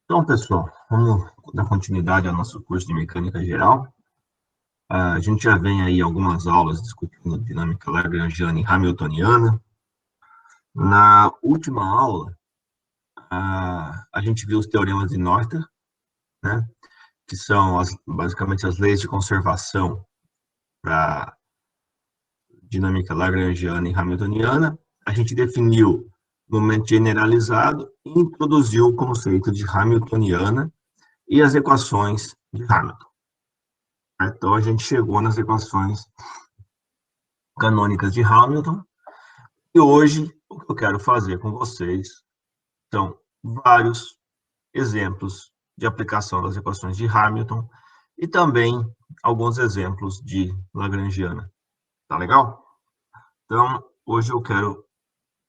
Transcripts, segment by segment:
Então, pessoal, vamos dar continuidade ao nosso curso de Mecânica Geral. A gente já vem aí algumas aulas discutindo dinâmica lagrangiana e hamiltoniana. Na última aula, a gente viu os teoremas de Noether, né, que são basicamente as leis de conservação para dinâmica lagrangiana e hamiltoniana. A gente definiu momento generalizado e introduziu o conceito de hamiltoniana e as equações de Hamilton. Então, a gente chegou nas equações canônicas de Hamilton, e hoje o que eu quero fazer com vocês são vários exemplos de aplicação das equações de Hamilton e também alguns exemplos de Lagrangiana. Tá legal? Então, hoje eu quero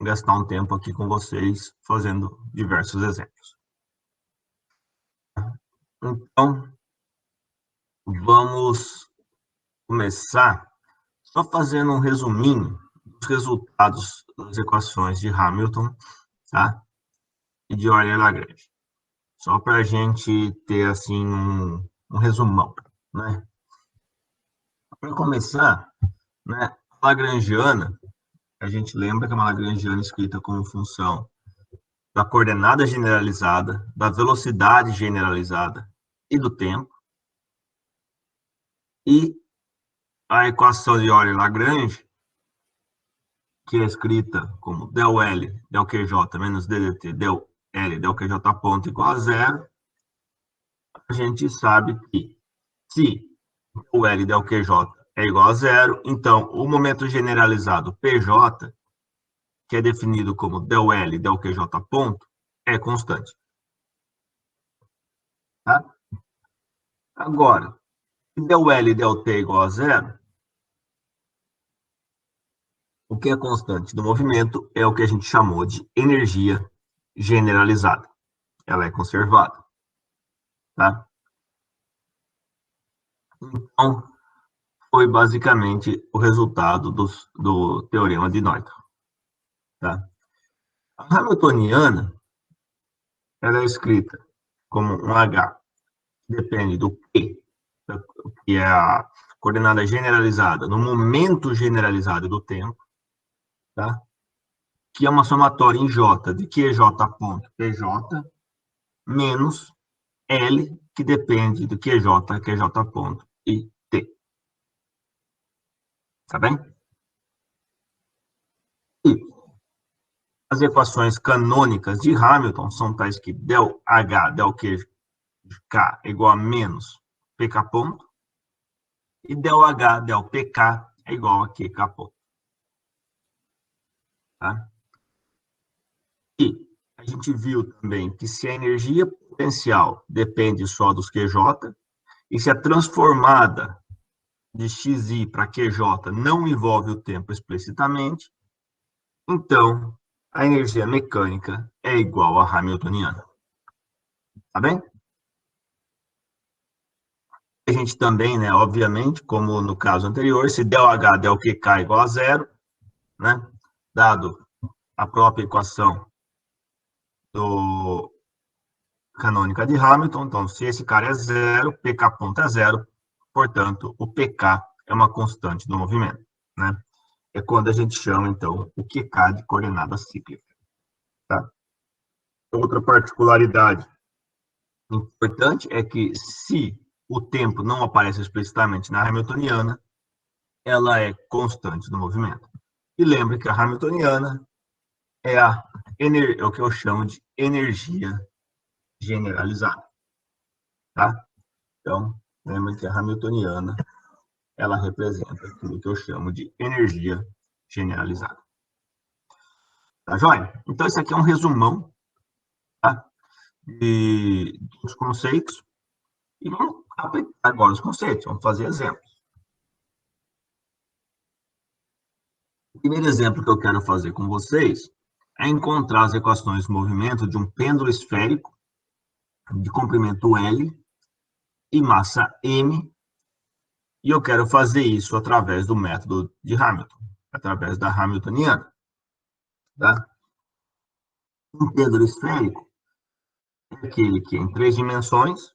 gastar um tempo aqui com vocês fazendo diversos exemplos. Então, vamos começar só fazendo um resuminho dos resultados das equações de Hamilton, tá? E de Euler-Lagrange. Só para a gente ter, assim, um resumão, né? Para começar, né, a Lagrangiana, a gente lembra que é uma Lagrangiana escrita como função da coordenada generalizada, da velocidade generalizada e do tempo. E a equação de Euler-Lagrange, que é escrita como del L, del QJ menos DDT, del L, del QJ ponto igual a zero, a gente sabe que se o L del QJ é igual a zero, então o momento generalizado PJ, que é definido como del L del QJ ponto, é constante. Tá? Agora, se del L del T é igual a zero, o que é constante do movimento é o que a gente chamou de energia generalizada. Ela é conservada. Tá? Então, foi basicamente o resultado do teorema de Noether. Tá? A hamiltoniana, ela é escrita como um H, que depende do Q, que é a coordenada generalizada no momento generalizado do tempo, tá? Que é uma somatória em J de QJ ponto PJ menos L, que depende do QJ, QJ ponto e T. Tá bem? E as equações canônicas de Hamilton são tais que del H, del QK é igual a menos PK ponto, e del H, del PK é igual a QK ponto. Tá? E a gente viu também que se a energia potencial depende só dos QJ, e se a transformada de XI para QJ não envolve o tempo explicitamente, então a energia mecânica é igual à hamiltoniana. Tá bem? A gente também, né, obviamente, como no caso anterior, se del H, del QK é igual a zero, né, dado a própria equação do canônica de Hamilton, então se esse cara é zero, PK ponto é zero, portanto, o PK é uma constante do movimento, né? É quando a gente chama, então, o QK de coordenada cíclica, tá? Outra particularidade importante é que se o tempo não aparece explicitamente na hamiltoniana, ela é constante do movimento. E lembre que a hamiltoniana é o que eu chamo de energia generalizada, tá? Então, lembre que a hamiltoniana, ela representa aquilo que eu chamo de energia generalizada. Tá joia? Então, esse aqui é um resumão, tá, dos conceitos. E vamos aplicar agora os conceitos, vamos fazer exemplos. O primeiro exemplo que eu quero fazer com vocês é encontrar as equações de movimento de um pêndulo esférico de comprimento L e massa M, e eu quero fazer isso através do método de Hamilton, através da hamiltoniana. Tá? Um pêndulo esférico aquele que é em 3 dimensões,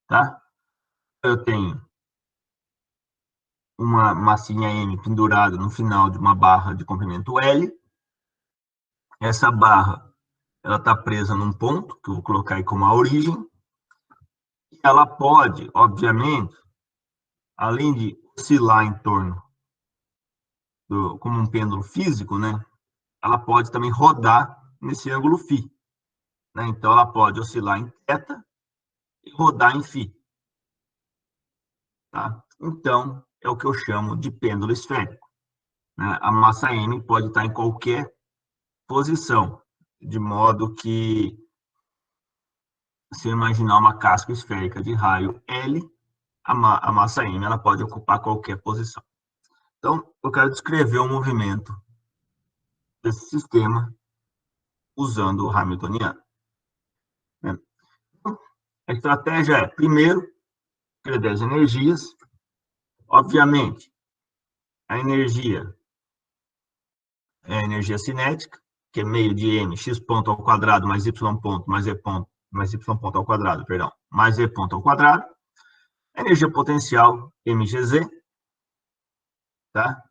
tá? Eu tenho uma massinha M pendurada no final de uma barra de comprimento L. Essa barra, ela está presa num ponto, que eu vou colocar aí como a origem. E ela pode, obviamente, além de oscilar em torno como um pêndulo físico, né? Ela pode também rodar nesse ângulo φ. Né? Então, ela pode oscilar em θ e rodar em φ. Tá? Então, é o que eu chamo de pêndulo esférico. Né? A massa M pode estar em qualquer posição, de modo que, se eu imaginar uma casca esférica de raio L, a massa M ela pode ocupar qualquer posição. Então, eu quero descrever o movimento desse sistema usando o Hamiltoniano. Né? A estratégia é, primeiro, escrever as energias. Obviamente, a energia é a energia cinética, que é meio de m, x ponto ao quadrado, mais y ponto, mais y ponto ao quadrado, perdão, mais e ponto ao quadrado. A energia potencial, mgz. Tá?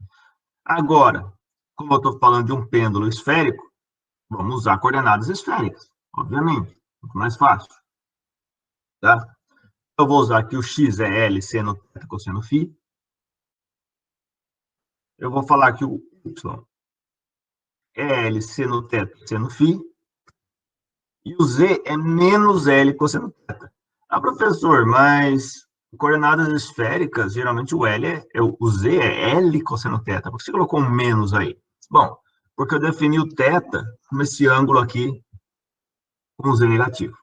Agora, como eu estou falando de um pêndulo esférico, vamos usar coordenadas esféricas, obviamente, muito mais fácil. Tá? Eu vou usar aqui o x é L seno θ cosseno φ. Eu vou falar que o y é L seno θ seno φ. E o z é menos L cosseno θ. Ah, professor, mas coordenadas esféricas, geralmente o L o z é L cosseno θ. Por que você colocou um menos aí? Bom, porque eu defini o θ como esse ângulo aqui com z negativo.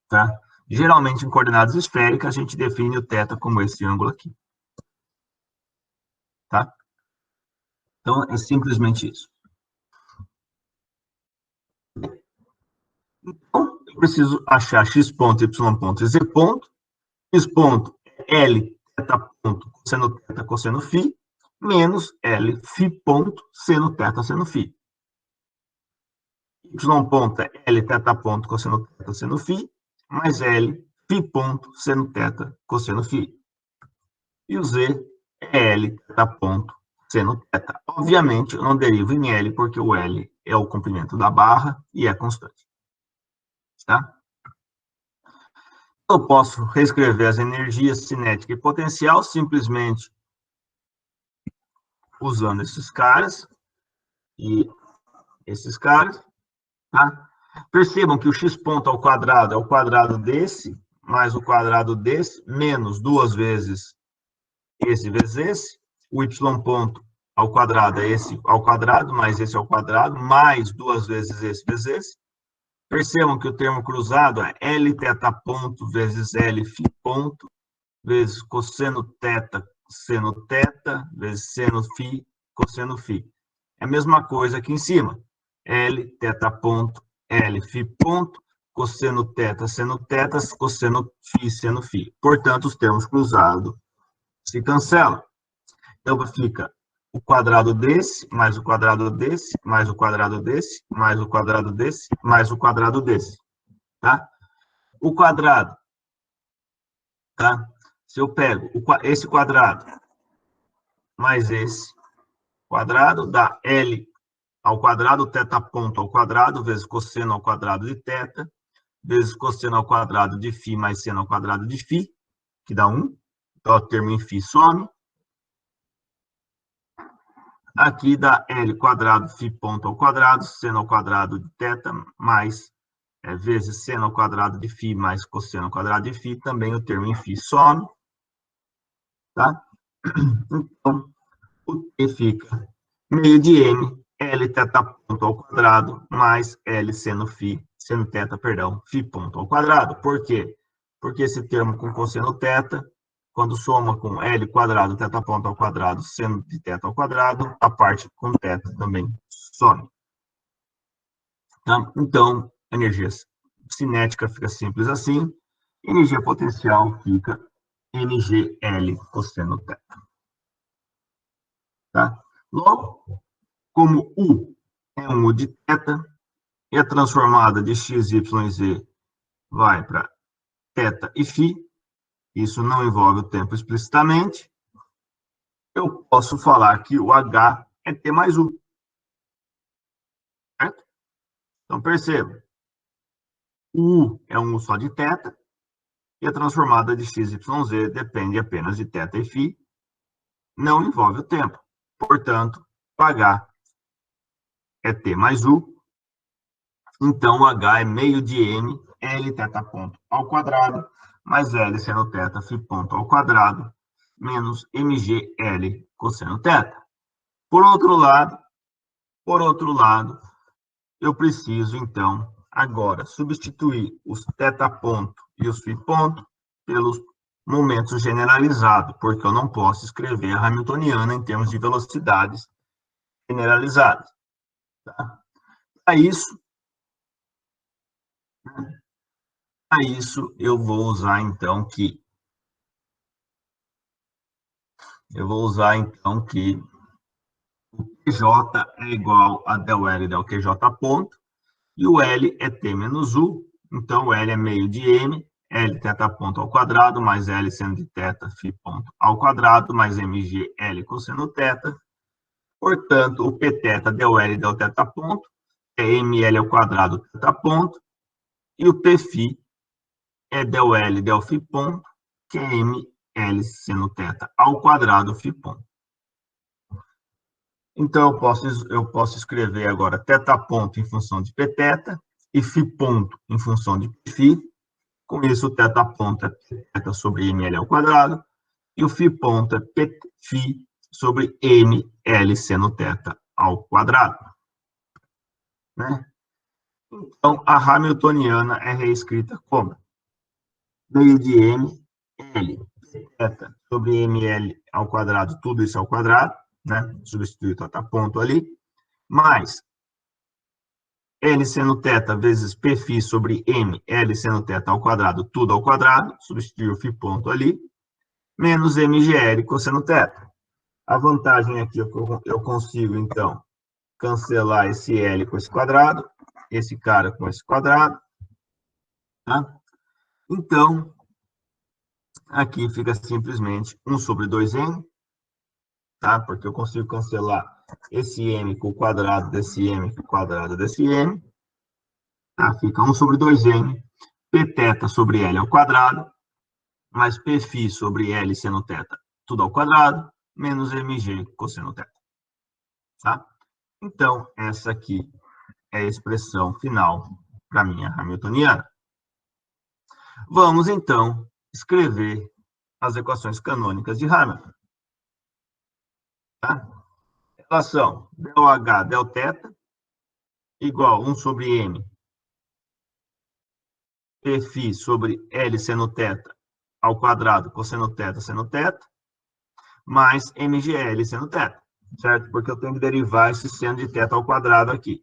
Tá? Geralmente, em coordenadas esféricas, a gente define o θ como esse ângulo aqui. Tá? Então, é simplesmente isso. Então, eu preciso achar x ponto, y ponto e z ponto. X ponto é L θ ponto cosseno θ cosseno φ, menos L φ ponto seno θ seno φ. Y ponto é L θ ponto cosseno θ seno φ, mais L φ ponto seno θ cosseno φ. E o z é L θ ponto seno θ. Obviamente, eu não derivo em L, porque o L é o comprimento da barra e é constante. Tá? Eu posso reescrever as energias cinética e potencial simplesmente usando esses caras e esses caras. Tá? Percebam que o x ponto ao quadrado é o quadrado desse, mais o quadrado desse, menos 2 vezes esse vezes esse. O y ponto ao quadrado é esse ao quadrado, mais esse ao quadrado, mais 2 vezes esse. Percebam que o termo cruzado é L θ ponto vezes L φ ponto, vezes cosseno θ, seno θ, vezes seno φ, cosseno φ. É a mesma coisa aqui em cima. L θ ponto, L φ ponto, cosseno θ, seno θ, cosseno φ, seno φ. Portanto, os termos cruzados se cancelam. Então, fica o quadrado desse, mais o quadrado desse, mais o quadrado desse, mais o quadrado desse, mais o quadrado desse. Tá? O quadrado, tá? Se eu pego esse quadrado mais esse quadrado, dá L ao quadrado, θ ponto ao quadrado, vezes cosseno ao quadrado de θ, vezes cosseno ao quadrado de φ mais seno ao quadrado de φ, que dá 1. Então, o termo em φ some. Aqui dá L quadrado φ ponto ao quadrado, seno ao quadrado de θ, mais vezes seno ao quadrado de φ mais cosseno ao quadrado de φ, também o termo em φ some. Tá? Então, o T fica meio de M, L θ ponto ao quadrado, mais L seno θ, perdão, φ ponto ao quadrado. Por quê? Porque esse termo com cosseno θ, quando soma com L quadrado, θ ponto ao quadrado, seno de θ ao quadrado, a parte com θ também some. Tá? Então, energia cinética fica simples assim, energia potencial fica mgl cosseno θ. Tá? Logo, como U é um U de θ, E a transformada de x, y e z vai para θ e φ. Isso não envolve o tempo explicitamente. Eu posso falar que o H é T mais U. Certo? Então, perceba. O U é um U só de θ. E a transformada de x, y, z depende apenas de θ e φ. Não envolve o tempo. Portanto, o H é T mais U. Então, o H é meio de M, L θ ponto ao quadrado, mais L seno θ, φ ponto ao quadrado, menos MGL cosseno θ. Por outro lado, eu preciso, então, agora, substituir os θ ponto e os φ ponto pelos momentos generalizados, porque eu não posso escrever a hamiltoniana em termos de velocidades generalizadas. Tá? Para isso, eu vou usar, então, que o QJ é igual a del L del QJ ponto, e o L é T menos U, então o L é meio de M, L θ ponto ao quadrado, mais L seno de θ, φ ponto ao quadrado, mais MG L cosseno θ. Portanto, o Pθ del L del θ ponto é ML ao quadrado θ ponto, e o Pφ é del L del φ ponto, que é ML seno θ ao quadrado φ ponto. Então, eu posso escrever agora θ ponto em função de Pθ e φ ponto em função de Pφ. Com isso, o θ ponto é Pθ sobre ML ao quadrado e o φ ponto é Pφ sobre ML seno θ ao quadrado. Né? Então, a hamiltoniana é reescrita como meio de M, L, θ sobre ML ao quadrado, tudo isso ao quadrado, né? Substituir o θ ponto ali, mais L seno θ vezes Pφ sobre M, L seno θ ao quadrado, tudo ao quadrado, substituir o φ ponto ali, menos MGL cosseno θ. A vantagem aqui é que eu consigo, então, cancelar esse L com esse quadrado, esse cara com esse quadrado, tá? Então, aqui fica simplesmente 1 sobre 2n, tá? Porque eu consigo cancelar esse m com o quadrado desse m com o quadrado desse m. Tá? Fica 1 sobre 2n, Pθ sobre L ao quadrado, mais Pφ sobre L seno θ, tudo ao quadrado, menos mg cosseno θ. Tá? Então, essa aqui é a expressão final para a minha hamiltoniana. Vamos, então, escrever as equações canônicas de Hamilton. Tá? Relação del H del θ igual 1 sobre m Pφ sobre L seno θ ao quadrado cosseno θ seno θ, mais MGL seno θ, certo? Porque eu tenho que derivar esse seno de θ ao quadrado aqui,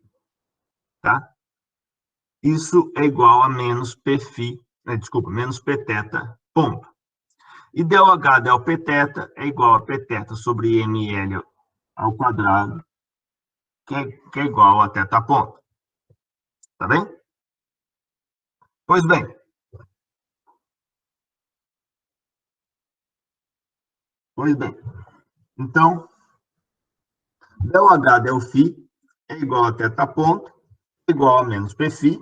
tá? Isso é igual a menos Pφ, menos Pθ, ponto. E del H del Pθ é igual a Pθ sobre ML ao quadrado, que é igual a θ ponto. Tá bem? Pois bem. Então, del H del φ é igual a θ ponto, igual a menos Pφ.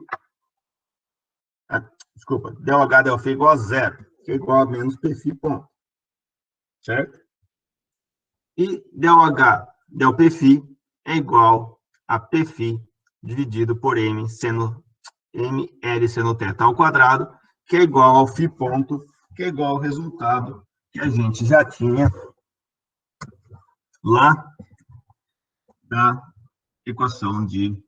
Desculpa, del H del φ igual a zero, que é igual a menos Pφ ponto. Certo? E del H del Pφ é igual a Pφ dividido por M seno ML seno θ ao quadrado, que é igual ao φ ponto, que é igual ao resultado que a gente já tinha lá da equação de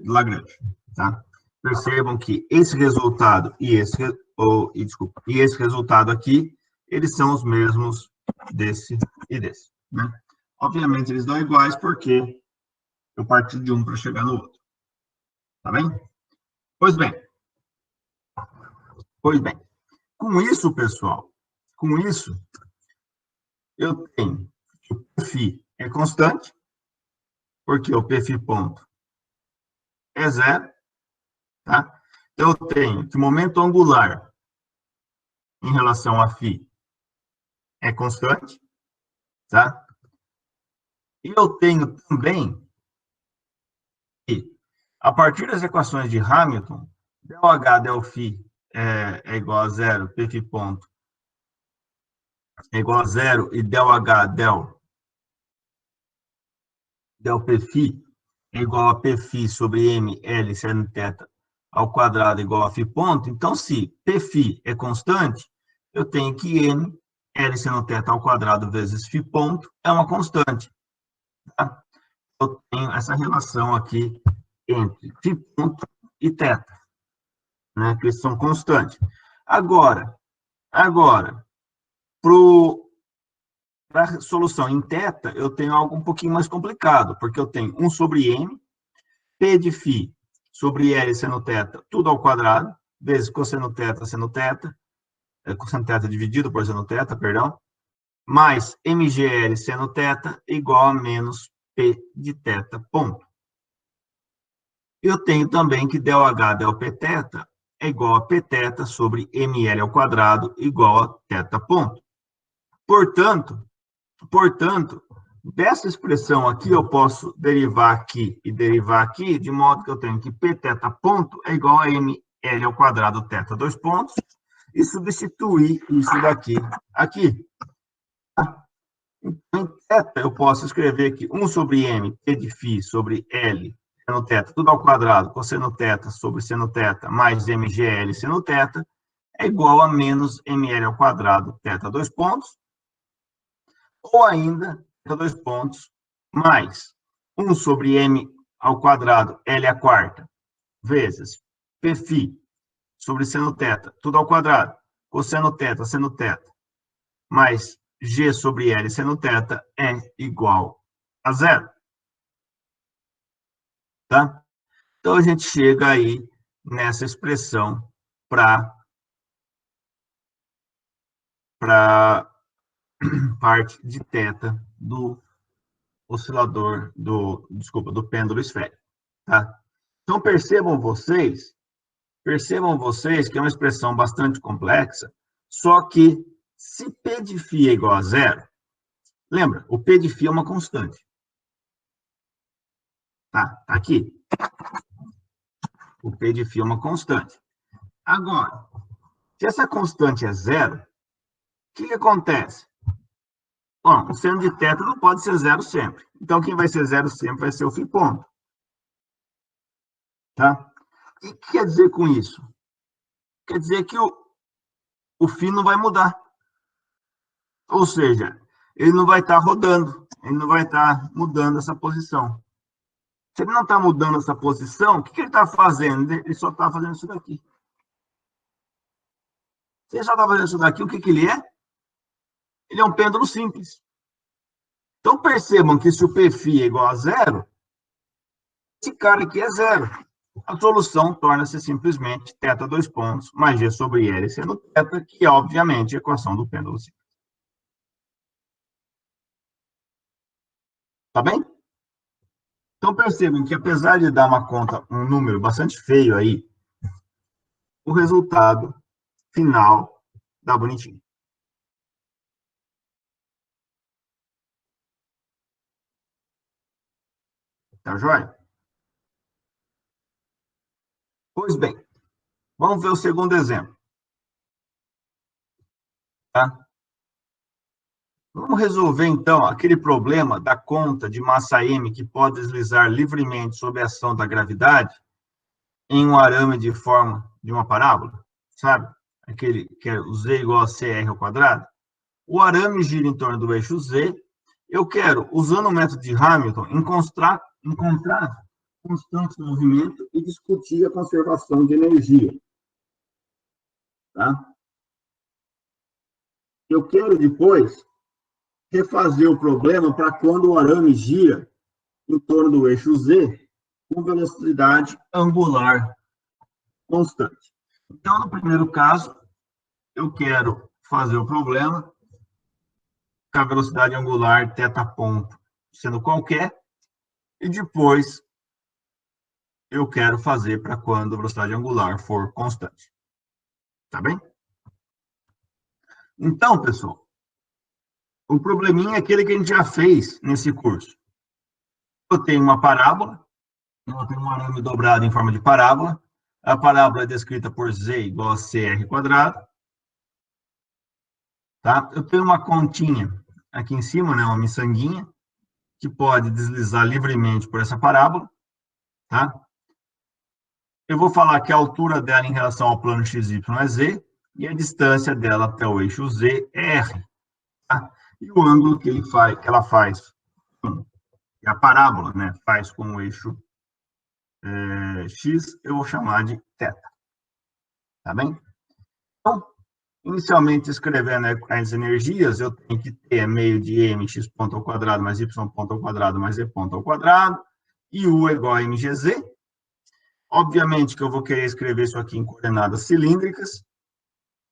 Lagrange, tá? Percebam que esse resultado e esse resultado aqui, eles são os mesmos desse e desse, né? Obviamente, eles dão iguais porque eu parti de um para chegar no outro. Tá bem? Pois bem. Com isso, pessoal, eu tenho que o Pφ é constante, porque o Pφ ponto é zero, tá? Então, eu tenho que o momento angular em relação a φ é constante, tá? E eu tenho também que, a partir das equações de Hamilton, ΔH, ΔΦ é igual a zero, Pφ ponto é igual a zero, e ΔH, ΔPφ é igual a Pφ sobre M, L, seno θ ao quadrado igual a φ ponto. Então, se Pφ é constante, eu tenho que M, L seno θ ao quadrado vezes φ ponto é uma constante. Tá? Eu tenho essa relação aqui entre φ ponto e θ, né, que eles são constantes. Agora para a solução em θ, eu tenho algo um pouquinho mais complicado, porque eu tenho 1 sobre m, P de φ sobre L seno θ, tudo ao quadrado, vezes cosseno θ seno θ, cosseno θ dividido por seno θ, perdão, mais mgl seno θ igual a menos P de θ, ponto. Eu tenho também que ΔH, ΔPθ é igual a Pθ sobre ml ao quadrado igual a θ, ponto. Portanto, dessa expressão aqui, eu posso derivar aqui e derivar aqui, de modo que eu tenho que Pθ ponto é igual a ml ao quadrado θ, dois pontos, e substituir isso daqui aqui. Então, em θ, eu posso escrever que 1 sobre m, P de φ sobre L, seno θ, tudo ao quadrado, cosseno θ sobre seno θ, mais mgl seno θ, é igual a menos ml ao quadrado θ, dois pontos, ou ainda, dois pontos, mais 1 sobre m ao quadrado, L à quarta, vezes Pφ sobre seno θ, tudo ao quadrado, cosseno θ, seno θ, mais G sobre L seno θ é igual a zero. Tá? Então, a gente chega aí nessa expressão para parte de θ do oscilador, do pêndulo esférico. Tá? Então, percebam vocês que é uma expressão bastante complexa, só que se P de φ é igual a zero, lembra, o P de φ é uma constante. Tá aqui. O P de φ é uma constante. Agora, se essa constante é zero, o que acontece? Bom, o seno de θ não pode ser zero sempre. Então, quem vai ser zero sempre vai ser o φ ponto. Tá? E o que quer dizer com isso? Quer dizer que o φ não vai mudar. Ou seja, ele não vai estar rodando, ele não vai estar mudando essa posição. Se ele não está mudando essa posição, o que ele está fazendo? Ele só está fazendo isso daqui. Se ele só está fazendo isso daqui, o que ele é? Ele é um pêndulo simples. Então, percebam que se o Pφ é igual a zero, esse cara aqui é zero. A solução torna-se simplesmente θ, dois pontos, mais G sobre L seno θ, que é, obviamente, a equação do pêndulo simples. Tá bem? Então, percebam que, apesar de dar uma conta, um número bastante feio aí, o resultado final dá bonitinho. Tá joia? Pois bem, vamos ver o segundo exemplo. Tá? Vamos resolver, então, aquele problema da conta de massa m que pode deslizar livremente sob a ação da gravidade em um arame de forma de uma parábola, sabe? Aquele que é o z igual a cr ao quadrado. O arame gira em torno do eixo z. Eu quero, usando o método de Hamilton, encontrar constantes do movimento e discutir a conservação de energia. Tá? Eu quero depois refazer o problema para quando o arame gira em torno do eixo z com velocidade angular constante. Então, no primeiro caso, eu quero fazer o problema com a velocidade angular θ ponto sendo qualquer, e depois eu quero fazer para quando a velocidade angular for constante. Tá bem? Então, pessoal, o probleminha é aquele que a gente já fez nesse curso. Eu tenho uma parábola, eu tenho um arame dobrado em forma de parábola. A parábola é descrita por z igual a cr quadrado. Tá? Eu tenho uma continha aqui em cima, né, uma miçanguinha, que pode deslizar livremente por essa parábola. Tá? Eu vou falar que a altura dela em relação ao plano XY é z, e a distância dela até o eixo z é r. Tá? E o ângulo que ela faz, que a parábola, né, faz com o eixo x, eu vou chamar de θ. Tá bem? Então, inicialmente, escrevendo as energias, eu tenho que ter meio de mx ponto ao quadrado mais y ponto ao quadrado mais e ponto ao quadrado, e u é igual a mgz. Obviamente que eu vou querer escrever isso aqui em coordenadas cilíndricas,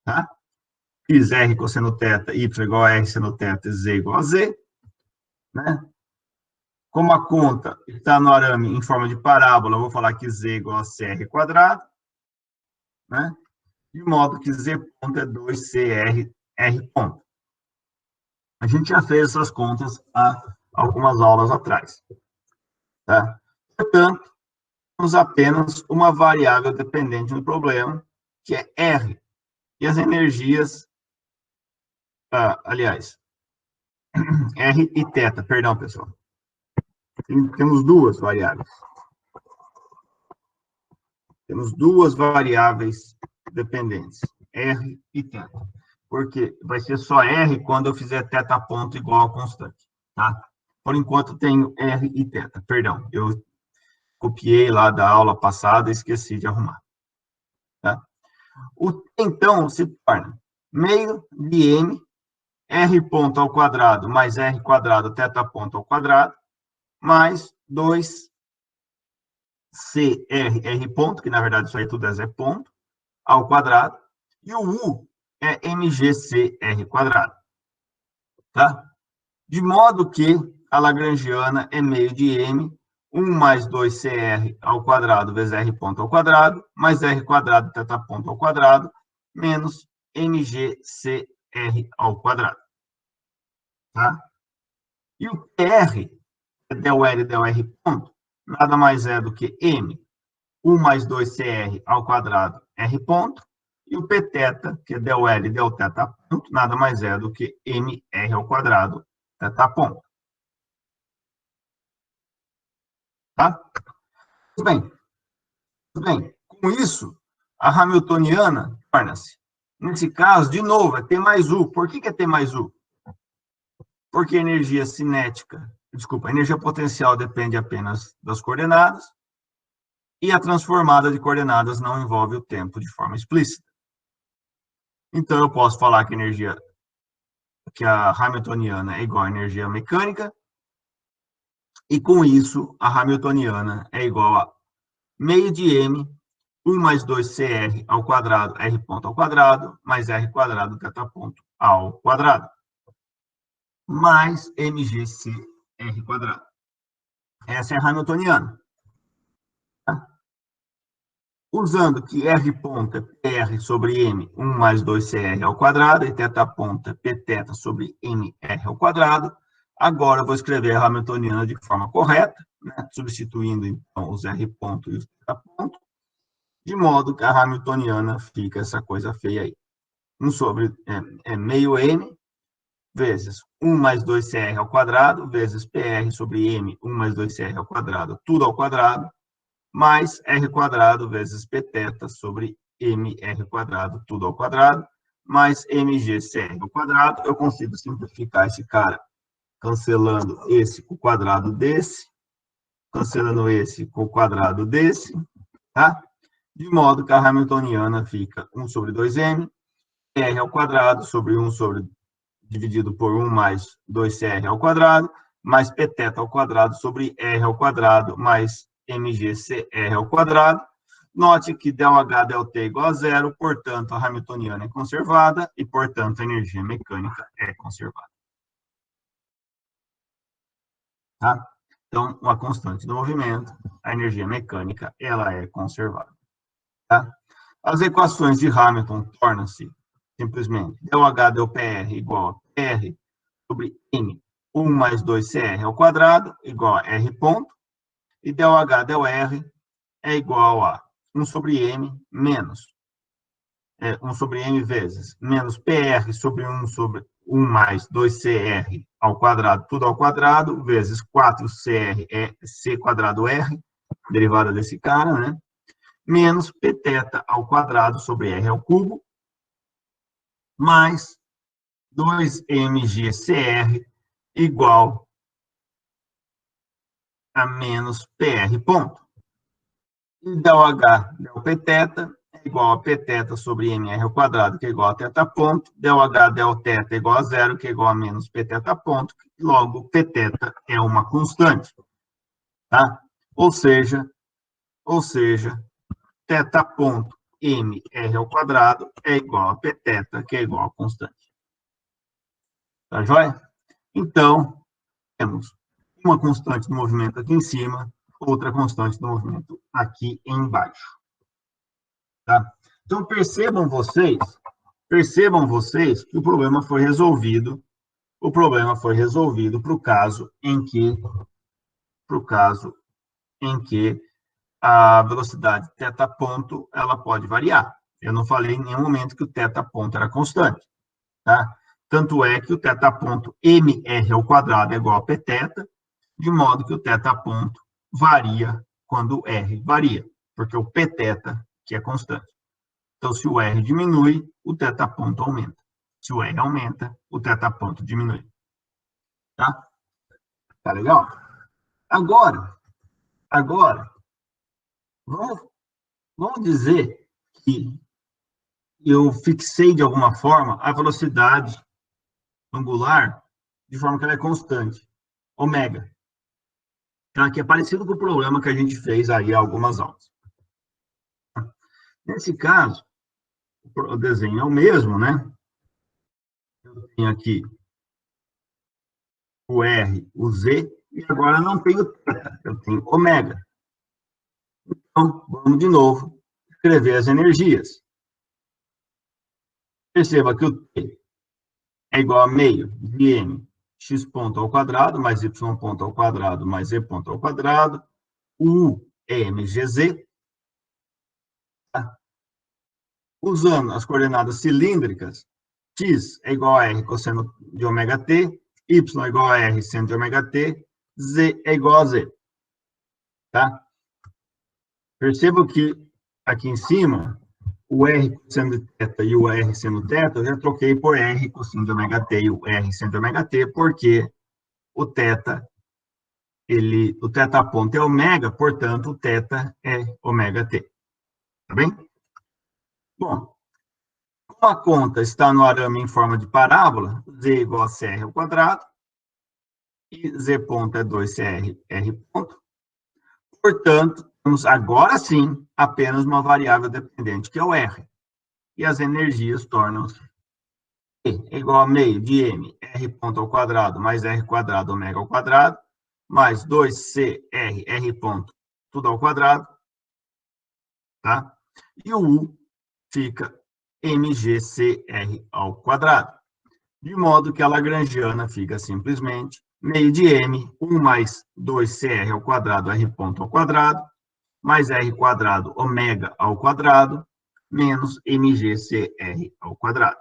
tá? X, R cosseno θ, y igual a R seno θ, z igual a z, né? Como a conta está no arame em forma de parábola, eu vou falar que z igual a cr quadrado, né? De modo que z ponto é 2cr r ponto. A gente já fez essas contas há algumas aulas atrás, tá? Portanto, temos apenas uma variável dependente no problema, que é R. E as energias, aliás, R e θ, perdão, pessoal. Temos duas variáveis. Temos duas variáveis dependentes, R e θ. Porque vai ser só R quando eu fizer θ ponto igual a constante, tá? Por enquanto, tenho R e θ. Perdão, eu copiei lá da aula passada e esqueci de arrumar. Tá? O T, então, se torna meio de M, R ponto ao quadrado, mais R quadrado, θ ponto ao quadrado, mais 2CR, R ponto, que na verdade isso aí tudo é Z ponto, ao quadrado, e o U é MGCR quadrado. Tá? De modo que a lagrangiana é meio de M, 1 mais 2CR ao quadrado vezes R ponto ao quadrado, mais R quadrado, θ ponto ao quadrado, menos MGCR ao quadrado. Tá? E o TR, del L del R ponto, nada mais é do que M, 1 mais 2CR ao quadrado R ponto, e o Pθ, que é del L del θ ponto, nada mais é do que MR ao quadrado θ ponto. Tá? Tudo bem. Tudo bem. Com isso, a hamiltoniana torna-se, nesse caso, de novo, é T mais U. Por que é T mais U? Porque a energia cinética, desculpa, a energia potencial depende apenas das coordenadas, e a transformada de coordenadas não envolve o tempo de forma explícita. Então, eu posso falar que a hamiltoniana é igual à energia mecânica, e com isso, a hamiltoniana é igual a meio de M, 1 mais 2CR ao quadrado, R ponto ao quadrado, mais R quadrado, θ ponto ao quadrado, mais MGCR quadrado. Essa é a hamiltoniana. Tá? Usando que R ponto é PR sobre M, 1 mais 2CR ao quadrado, e θ ponto é Pθ sobre MR ao quadrado, agora eu vou escrever a hamiltoniana de forma correta, né? Substituindo, então, os R ponto e os θ ponto, de modo que a hamiltoniana fica essa coisa feia aí. 1 sobre meio M, vezes 1 mais 2CR ao quadrado, vezes PR sobre M, 1 mais 2CR ao quadrado, tudo ao quadrado, mais R quadrado vezes Pθ sobre MR quadrado, tudo ao quadrado, mais MGCR ao quadrado. Eu consigo simplificar esse cara cancelando esse com o quadrado desse, cancelando esse com o quadrado desse, tá? De modo que a hamiltoniana fica 1 sobre 2m, r ao quadrado sobre 1 sobre dividido por 1 mais 2cr ao quadrado, mais Pθ ao quadrado sobre r ao quadrado, mais MGCR ao quadrado. Note que ΔH ΔT é igual a zero, portanto, a hamiltoniana é conservada e, portanto, a energia mecânica é conservada. Tá? Então, uma constante do movimento, a energia mecânica, ela é conservada. Tá? As equações de Hamilton tornam-se simplesmente ΔH ΔPR igual a PR sobre M 1 mais 2CR ao quadrado igual a R ponto, e ΔH ΔR é igual a 1 sobre M menos 1 sobre M vezes menos PR sobre 1 mais 2CR ao quadrado, tudo ao quadrado, vezes 4CR é C quadrado R, derivada desse cara, né? Menos Pθ ao quadrado sobre R ao cubo, mais 2mgCr igual a menos PR ponto. E ΔH, ΔPθ, é igual a Pθ sobre mr ao quadrado, que é igual a θ ponto, ΔH, Δθ é igual a zero, que é igual a menos Pθ ponto, logo Pθ é uma constante, tá? Ou seja, θ ponto mr ao quadrado é igual a Pθ, que é igual a constante. Tá joia? Então, temos uma constante do movimento aqui em cima, outra constante do movimento aqui embaixo. Tá? Então, percebam vocês que o problema foi resolvido para o caso em que a velocidade θ ponto ela pode variar. Eu não falei em nenhum momento que o θ ponto era constante, tá? Tanto é que o θ ponto mr ao quadrado é igual a Pθ, de modo que o θ ponto varia quando r varia, porque o Pθ que é constante. Então, se o R diminui, o θ ponto aumenta. Se o R aumenta, o θ ponto diminui. Tá? Tá legal? Agora, vamos dizer que eu fixei de alguma forma a velocidade angular de forma que ela é constante, ômega. Tá? Que é parecido com o problema que a gente fez aí há algumas aulas. Nesse caso, o desenho é o mesmo, né? Eu tenho aqui o R, o Z, e agora não tenho θ, eu tenho ômega. Então, vamos de novo escrever as energias. Perceba que o T é igual a meio de M, x ponto ao quadrado, mais y ponto ao quadrado, mais z ponto ao quadrado. O U é mgz. Tá? Usando as coordenadas cilíndricas, x é igual a r cosseno de ômega t, y é igual a r seno de ômega t, z é igual a z. Tá? Perceba que aqui em cima, o R sendo θ e o R sendo θ, eu já troquei por R cosseno de ômega t e o R seno de ômega t, porque o θ, o θ ponto é ômega, portanto, o θ é ômega t. Tá bem? Bom, como a conta está no arame em forma de parábola, z igual a cr ao quadrado, e z ponto é 2cr, r ponto, portanto, temos agora sim apenas uma variável dependente, que é o R. E as energias tornam-se E é igual a meio de M, R ponto ao quadrado, mais R quadrado, ômega ao quadrado, mais 2CR, R ponto, tudo ao quadrado, tá? E o U fica MGCR ao quadrado. De modo que a lagrangiana fica simplesmente meio de M, 1 mais 2CR ao quadrado, R ponto ao quadrado, mais R quadrado, ômega ao quadrado, menos MGCR ao quadrado.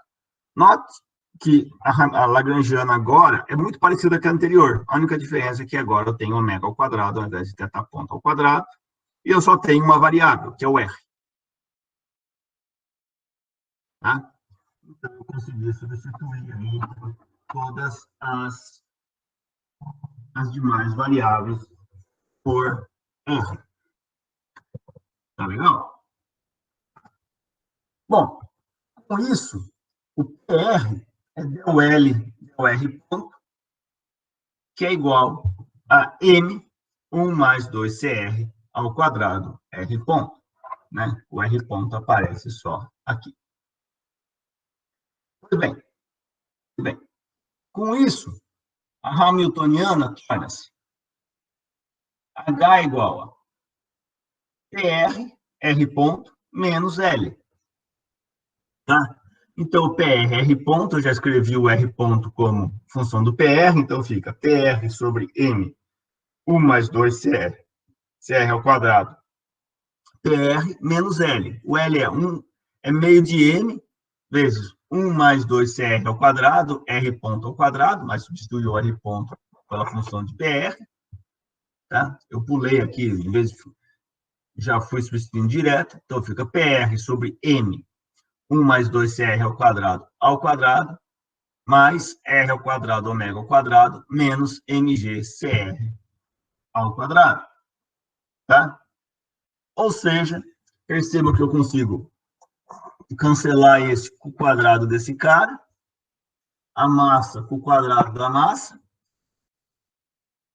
Note que a lagrangiana agora é muito parecida com a anterior. A única diferença é que agora eu tenho ômega ao quadrado ao invés de θ ponto ao quadrado, e eu só tenho uma variável, que é o R. Tá? Então, eu consegui substituir aí todas as demais variáveis por R. Tá legal? Bom, com isso, o PR é del R ponto, que é igual a M 1 mais 2CR ao quadrado R ponto. Né? O R ponto aparece só aqui. Muito bem. Muito bem. Com isso, a Hamiltoniana torna-se H é igual a PR, R ponto, menos L. Tá? Então, o PR, R ponto, eu já escrevi o R ponto como função do PR, então fica PR sobre M, 1 mais 2CR, CR ao quadrado, PR menos L. O L é meio de M, vezes 1 mais 2CR ao quadrado, R ponto ao quadrado, mas substitui o R ponto pela função de PR. Tá? Eu pulei aqui, em vez de já fui substituindo direto, então fica PR sobre M, 1 mais 2CR ao quadrado, mais R ao quadrado, ômega ao quadrado, menos MGCR ao quadrado. Tá? Ou seja, perceba que eu consigo cancelar esse com o quadrado desse cara, a massa com o quadrado da massa,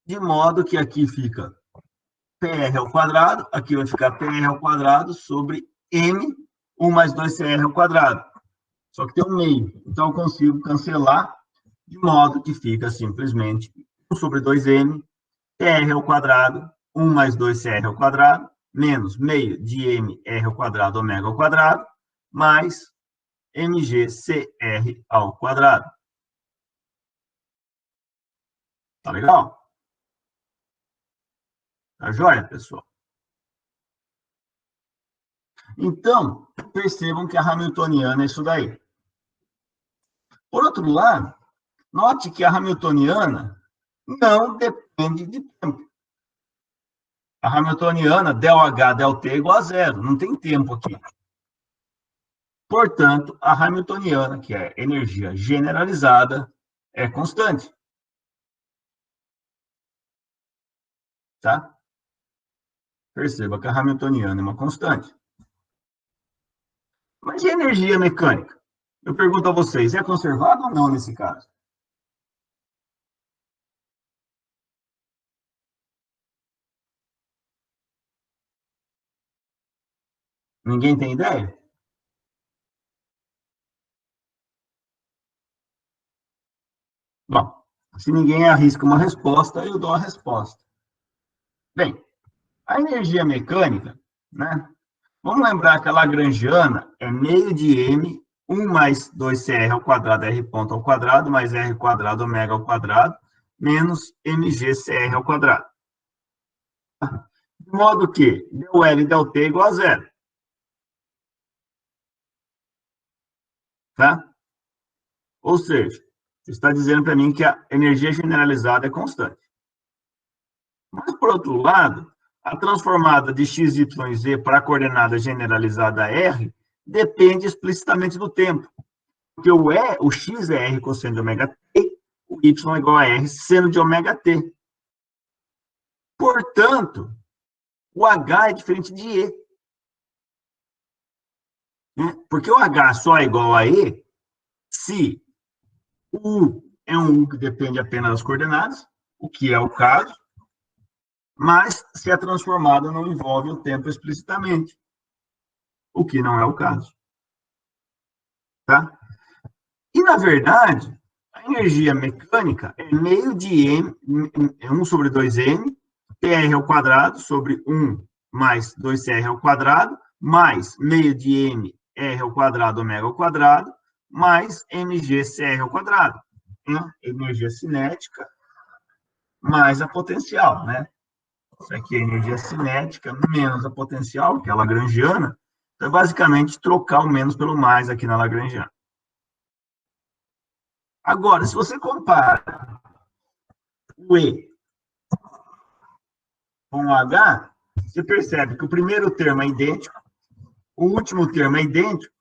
de modo que aqui fica PR ao quadrado, aqui vai ficar PR ao quadrado sobre M, 1 mais 2CR ao quadrado. Só que tem um meio, então eu consigo cancelar, de modo que fica simplesmente 1 sobre 2M, PR ao quadrado, 1 mais 2CR ao quadrado, menos meio de M, R ao quadrado, ômega ao quadrado, mais MGCR ao quadrado. Tá legal? Tá joia, pessoal? Então, percebam que a hamiltoniana é isso daí. Por outro lado, note que a hamiltoniana não depende de tempo. A hamiltoniana, del H, del T é igual a zero, não tem tempo aqui. Portanto, a hamiltoniana, que é energia generalizada, é constante. Tá? Perceba que a hamiltoniana é uma constante. Mas e a energia mecânica? Eu pergunto a vocês, é conservada ou não nesse caso? Ninguém tem ideia? Bom, se ninguém arrisca uma resposta, eu dou a resposta. Bem, a energia mecânica, né? Vamos lembrar que a lagrangiana é meio de M, 1 mais 2CR ao quadrado, R ponto ao quadrado, mais R quadrado, ômega ao quadrado, menos MGCR ao quadrado. De modo que del L e del T é igual a zero. Tá? Ou seja, você está dizendo para mim que a energia generalizada é constante. Mas, por outro lado, a transformada de x, y e z para a coordenada generalizada R depende explicitamente do tempo. Porque o x é R cosseno de ômega t, o y é igual a R seno de ômega t. Portanto, o H é diferente de E. Né? Porque o H só é igual a E se o U é um U que depende apenas das coordenadas, o que é o caso, mas se a transformada não envolve o tempo explicitamente, o que não é o caso. Tá? E, na verdade, a energia mecânica é meio de M, 1 sobre 2M, PR ao quadrado sobre 1 mais 2CR ao quadrado, mais meio de M, R ao quadrado, ômega ao quadrado, mais MGCR ao quadrado. Né? Energia cinética mais a potencial, né? Isso aqui é energia cinética menos a potencial, que é a lagrangiana. Então, é basicamente trocar o menos pelo mais aqui na lagrangiana. Agora, se você compara o E com o H, você percebe que o primeiro termo é idêntico, o último termo é idêntico,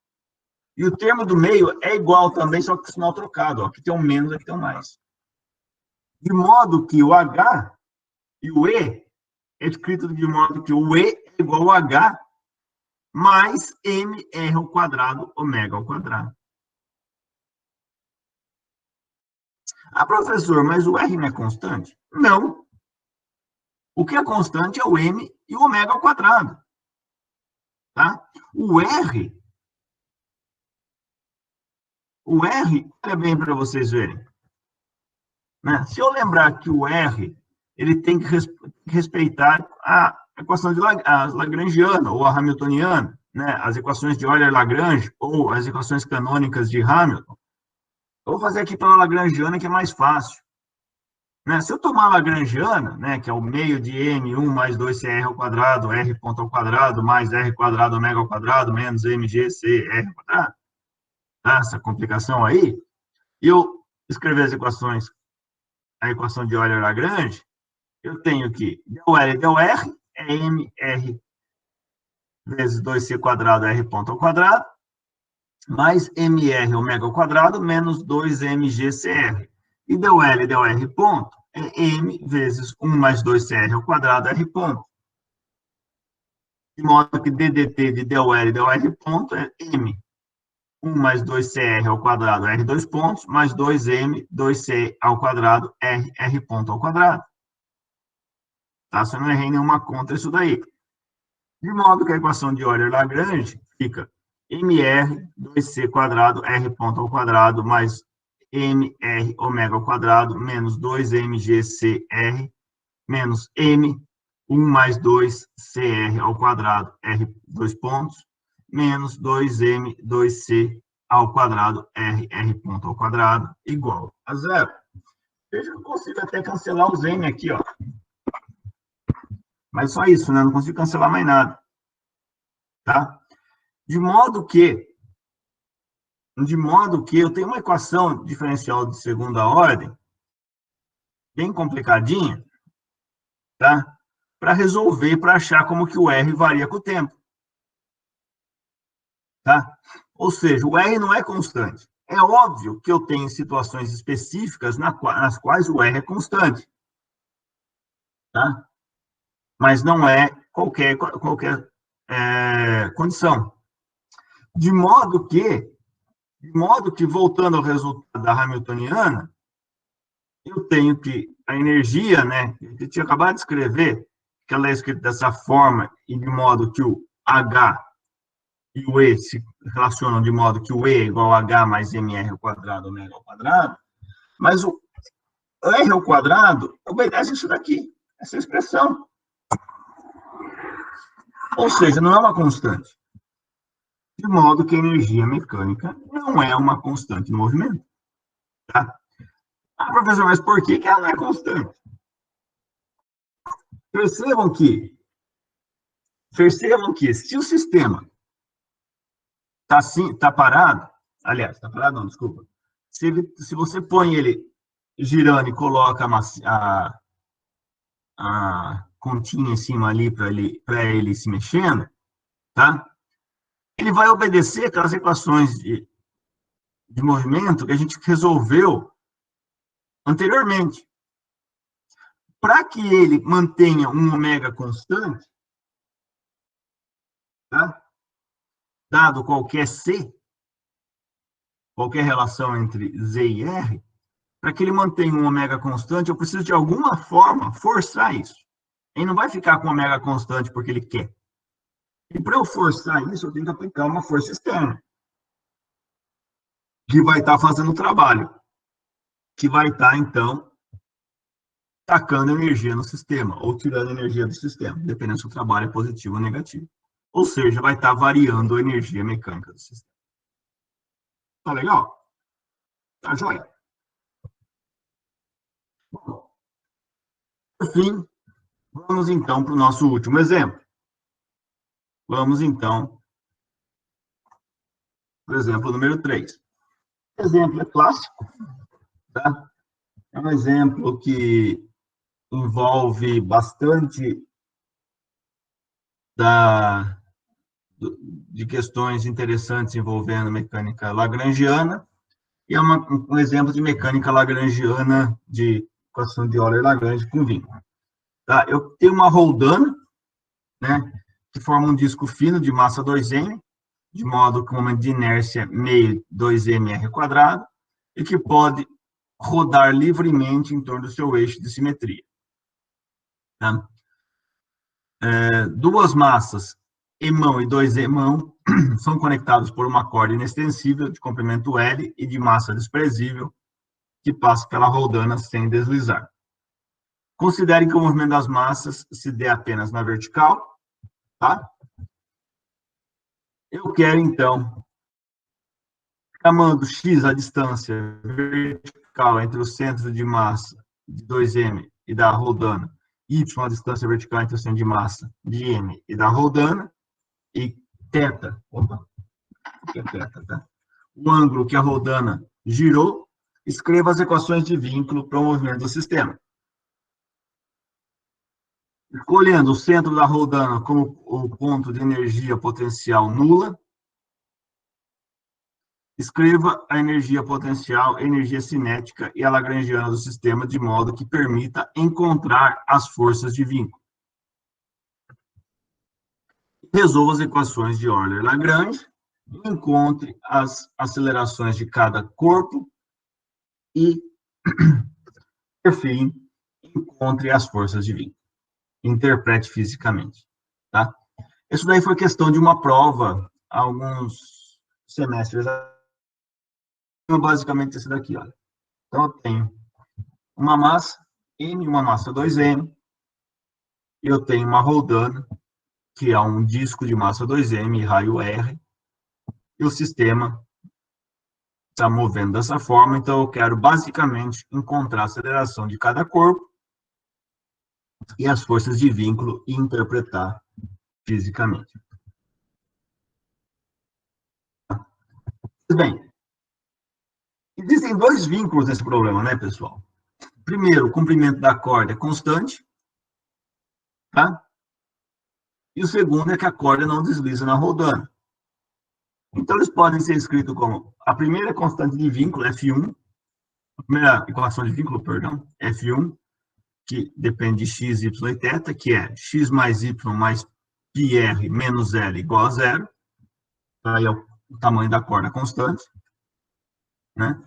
e o termo do meio é igual também, só que com sinal trocado. Ó. Aqui tem um menos, aqui tem um mais. De modo que o H e o E é escrito de modo que o E é igual ao H mais MR ao quadrado, ômega ao quadrado. Ah, professor, mas o R não é constante? Não. O que é constante é o M e o ômega ao quadrado. Tá? O R, olha bem para vocês verem. Né? Se eu lembrar que o R ele tem que respeitar a equação de lagrangiana, ou a hamiltoniana, né? As equações de Euler-Lagrange, ou as equações canônicas de Hamilton. Eu vou fazer aqui pela lagrangiana, que é mais fácil. Né? Se eu tomar a lagrangiana, né, que é o meio de M1 mais 2CR ao quadrado, R ponto ao quadrado, mais R quadrado ômega ao quadrado, menos MGCR ao quadrado, tá? Essa complicação aí, e eu escrever as equações, a equação de Euler-Lagrange, eu tenho que del L del R é MR vezes 2C quadrado R ponto ao quadrado, mais MR ômega ao quadrado, menos 2MGCR. E del L del R ponto é M vezes 1 mais 2CR ao quadrado R ponto. De modo que DDT de del L del R ponto é M. 1 mais 2CR ao quadrado R 2 pontos, mais 2M 2C ao quadrado R ponto ao quadrado. Tá? Se eu não errei nenhuma conta isso daí. De modo que a equação de Euler-Lagrange fica MR 2C quadrado R ponto ao quadrado mais MR ômega ao quadrado menos 2MGCR menos M 1 mais 2CR ao quadrado R 2 pontos menos 2M 2C ao quadrado R ponto ao quadrado igual a zero. Veja que eu consigo até cancelar os M aqui, ó. Mas só isso, né? Não consigo cancelar mais nada. Tá? De modo que eu tenho uma equação diferencial de segunda ordem, bem complicadinha, tá? Para resolver, para achar como que o R varia com o tempo. Tá? Ou seja, o R não é constante. É óbvio que eu tenho situações específicas nas quais o R é constante. Tá? Mas não é qualquer condição. De modo que, voltando ao resultado da Hamiltoniana, eu tenho que a energia, né, eu tinha acabado de escrever, que ela é escrita dessa forma, e de modo que o H e o E se relacionam de modo que o E é igual a H mais MR ao quadrado, ômega ao quadrado, mas o R ao quadrado obedece isso daqui, essa expressão. Ou seja, não é uma constante. De modo que a energia mecânica não é uma constante no movimento. Tá? Ah, professor, mas por que ela não é constante? Percebam que se o sistema está parado, aliás, está parado não, desculpa, se você põe ele girando e coloca a continha em cima ali para ele se mexendo, tá? Ele vai obedecer aquelas equações de movimento que a gente resolveu anteriormente. Para que ele mantenha um ômega constante, tá? Dado qualquer C, qualquer relação entre Z e R, para que ele mantenha um ômega constante, eu preciso de alguma forma forçar isso. Ele não vai ficar com ômega constante porque ele quer. E para eu forçar isso, eu tenho que aplicar uma força externa, que vai estar fazendo o trabalho, que vai estar, então, tacando energia no sistema, ou tirando energia do sistema, dependendo se o trabalho é positivo ou negativo. Ou seja, vai estar variando a energia mecânica do sistema. Tá legal? Tá joia? Bom, por fim, vamos então para o nosso último exemplo. Vamos então para o exemplo número 3. O exemplo é clássico, tá? É um exemplo que envolve bastante de questões interessantes envolvendo mecânica lagrangiana, e é um exemplo de mecânica lagrangiana de equação de Euler-Lagrange com vínculo. Tá? Eu tenho uma roldana, né, que forma um disco fino de massa 2m, de modo que o momento de inércia é meio 2mr², e que pode rodar livremente em torno do seu eixo de simetria. Tá? Duas massas, Emão e 2Emão, são conectados por uma corda inextensível de comprimento L e de massa desprezível, que passa pela roldana sem deslizar. Considere que o movimento das massas se dê apenas na vertical, tá? Eu quero, então, chamando x a distância vertical entre o centro de massa de 2m e da roldana, y a distância vertical entre o centro de massa de m e da roldana, e θ, opa, que é θ, tá? O ângulo que a roldana girou, escreva as equações de vínculo para o movimento do sistema. Escolhendo o centro da roldana como o ponto de energia potencial nula, escreva a energia potencial, energia cinética e a lagrangiana do sistema de modo que permita encontrar as forças de vínculo. Resolva as equações de Euler-Lagrange, encontre as acelerações de cada corpo e, por fim, encontre as forças de vínculo. Interprete fisicamente, tá? Isso daí foi questão de uma prova há alguns semestres. Basicamente esse daqui, olha. Então, eu tenho uma massa M, uma massa 2M, eu tenho uma roldana, que é um disco de massa 2M, raio R, e o sistema está movendo dessa forma, então eu quero basicamente encontrar a aceleração de cada corpo e as forças de vínculo e interpretar fisicamente. Bem, existem dois vínculos nesse problema, né, pessoal? Primeiro, o comprimento da corda é constante, tá? E o segundo é que a corda não desliza na roldana. Então, eles podem ser escritos como a primeira constante de vínculo, F1, a primeira equação de vínculo, perdão, F1, que depende de x, y e θ, que é x mais y mais πr menos L igual a zero. Aí é o tamanho da corda constante, né?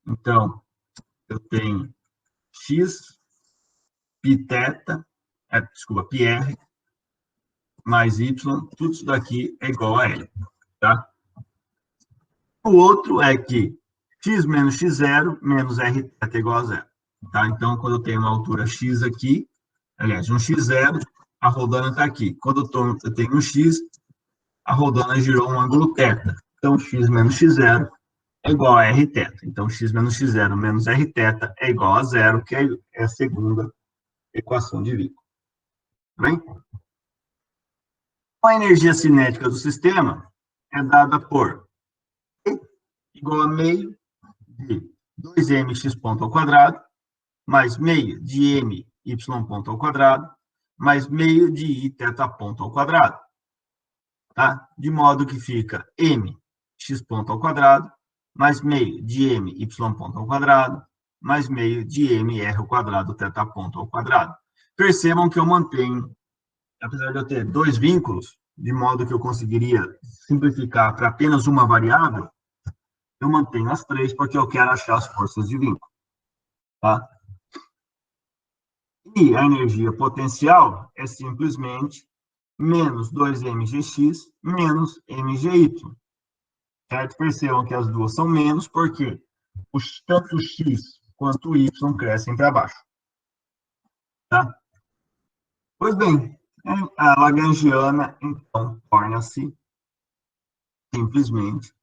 Então, eu tenho x, πθ, desculpa, πr, mais y, tudo isso daqui é igual a L, tá? O outro é que x menos x0 menos rθ é igual a zero. Tá? Então, quando eu tenho uma altura x aqui, aliás, um x0, a roldana está aqui. Quando eu tenho um x, a roldana girou um ângulo θ. Então, x menos x0 é igual a rθ. Então, x menos x0 menos rθ é igual a zero, que é a segunda equação de vínculo. Bem? A energia cinética do sistema é dada por E igual a meio de 2mx ponto ao quadrado, mais meio de my ponto ao quadrado, mais meio de i θ ponto ao quadrado. Tá? De modo que fica mx ponto ao quadrado, mais meio de my ponto ao quadrado, mais meio de mr ao quadrado θ ponto ao quadrado. Percebam que eu mantenho, apesar de eu ter dois vínculos, de modo que eu conseguiria simplificar para apenas uma variável, eu mantenho as três porque eu quero achar as forças de vínculo. Tá? E a energia potencial é simplesmente menos 2mgx menos mgy. Certo? Percebam que as duas são menos porque tanto o x quanto o y crescem para baixo. Tá? Pois bem, a lagrangiana, então, torna-se simplesmente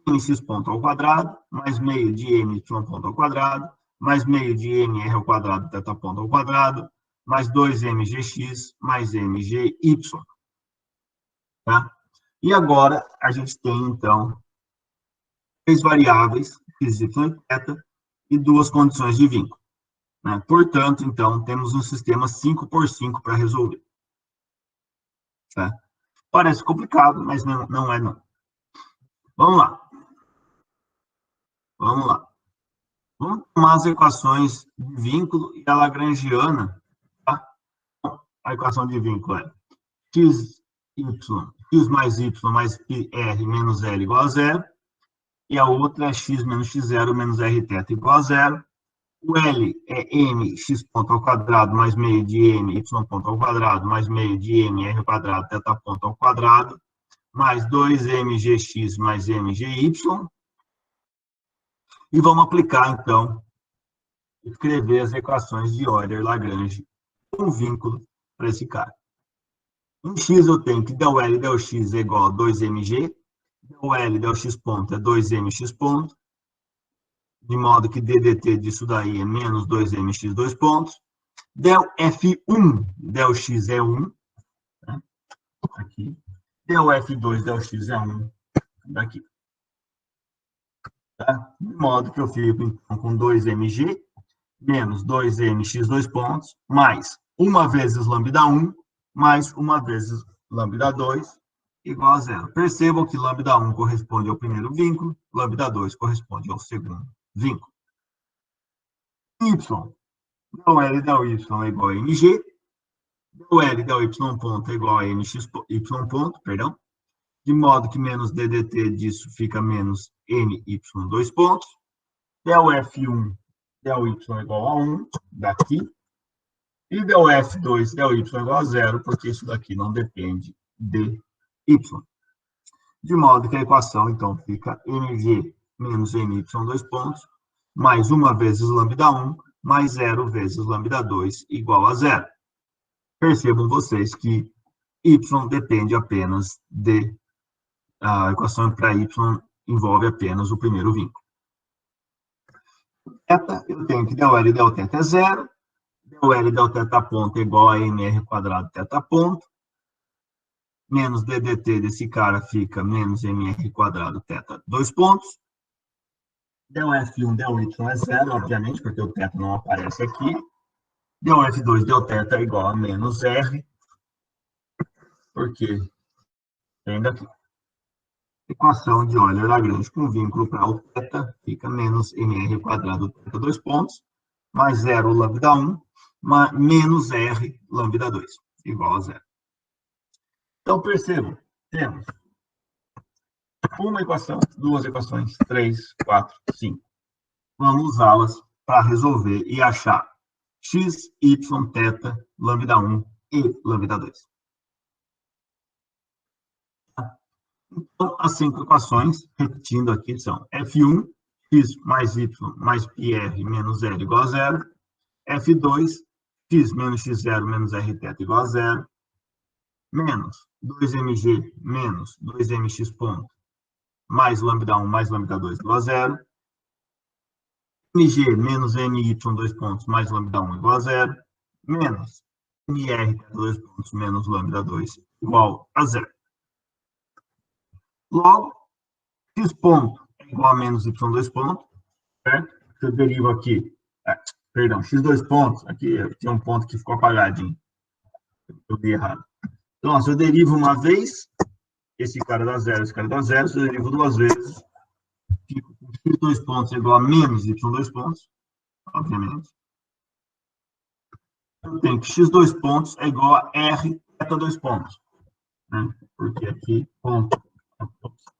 mx ponto ao quadrado, mais meio de my ponto ao quadrado, mais meio de mr ao quadrado θ ponto ao quadrado, mais 2mgx mais mgy. Tá? E agora, a gente tem, então, três variáveis, x, y e θ, e duas condições de vínculo. Né? Portanto, então, temos um sistema 5x5 para resolver. Tá? Parece complicado, mas não é, não. Vamos lá. Vamos lá. Vamos tomar as equações de vínculo e a lagrangiana. Tá? A equação de vínculo é x mais y mais r menos L igual a zero. E a outra é x menos x0 menos rθ igual a zero. O L é mx ponto ao quadrado mais meio de my ponto ao quadrado mais meio de mr ao quadrado θ ponto ao quadrado mais 2mgx mais mgy. E vamos aplicar, então, escrever as equações de Euler-Lagrange com vínculo para esse cara. Em x eu tenho que del L del x é igual a 2mg, del L del x ponto é 2mx ponto, de modo que ddt disso daí é menos 2mx 2 pontos. Del F1 del x é 1, né? Aqui. Del F2 del x é 1, daqui. Tá? De modo que eu fico então, com 2mg menos 2mx 2 pontos, mais 1 vezes lambda 1, mais 1 vezes lambda 2, igual a zero. Percebam que lambda 1 corresponde ao primeiro vínculo, lambda 2 corresponde ao segundo vínculo. Y, del L del y é igual a mg, del L del y ponto é igual a mx y ponto, perdão, de modo que menos ddt disso fica menos my 2 pontos, del F1 del y é igual a 1, daqui, e del F2 del y é igual a 0, porque isso daqui não depende de y. De modo que a equação, então, fica mg menos my 2 pontos, mais 1 vezes lambda 1, mais 0 vezes lambda 2, igual a 0. Percebam vocês que y depende apenas de... A equação para y envolve apenas o primeiro vínculo. Θ, eu tenho que del L del θ é 0, del L del θ ponto é igual a mr quadrado θ ponto, menos ddt desse cara fica menos mr quadrado θ 2 pontos, del F1 del y é 0, obviamente, porque o θ não aparece aqui, del F2 del θ é igual a menos r, porque tem daqui. Equação de Euler-Lagrange com vínculo para o θ fica menos mr quadrado θ 2 pontos, mais 0 lambda 1, menos r lambda 2, igual a 0. Então, percebam, temos uma equação, duas equações, 3, 4, 5. Vamos usá-las para resolver e achar x, y, θ, lambda 1 e lambda 2. Então, as 5 equações, repetindo aqui, são F1, x mais y mais πr menos r igual a 0. F2, x menos x0 menos rθ igual a 0. Menos 2mg menos 2mx ponto mais lambda 1 mais lambda 2 igual a 0. mg menos my 2 pontos mais lambda 1 igual a 0. Menos mr 2 pontos menos lambda 2 igual a 0. Logo, x ponto é igual a menos y2 ponto, certo? Eu derivo aqui, perdão, x2 pontos, aqui tem um ponto que ficou apagadinho, eu vi errado. Então, se eu derivo uma vez, esse cara dá 0, esse cara dá 0, se eu derivo duas vezes, fico com x2 pontos é igual a menos y2 pontos, obviamente. Eu tenho que x2 pontos é igual a r θ 2 pontos, né? Porque aqui, ponto,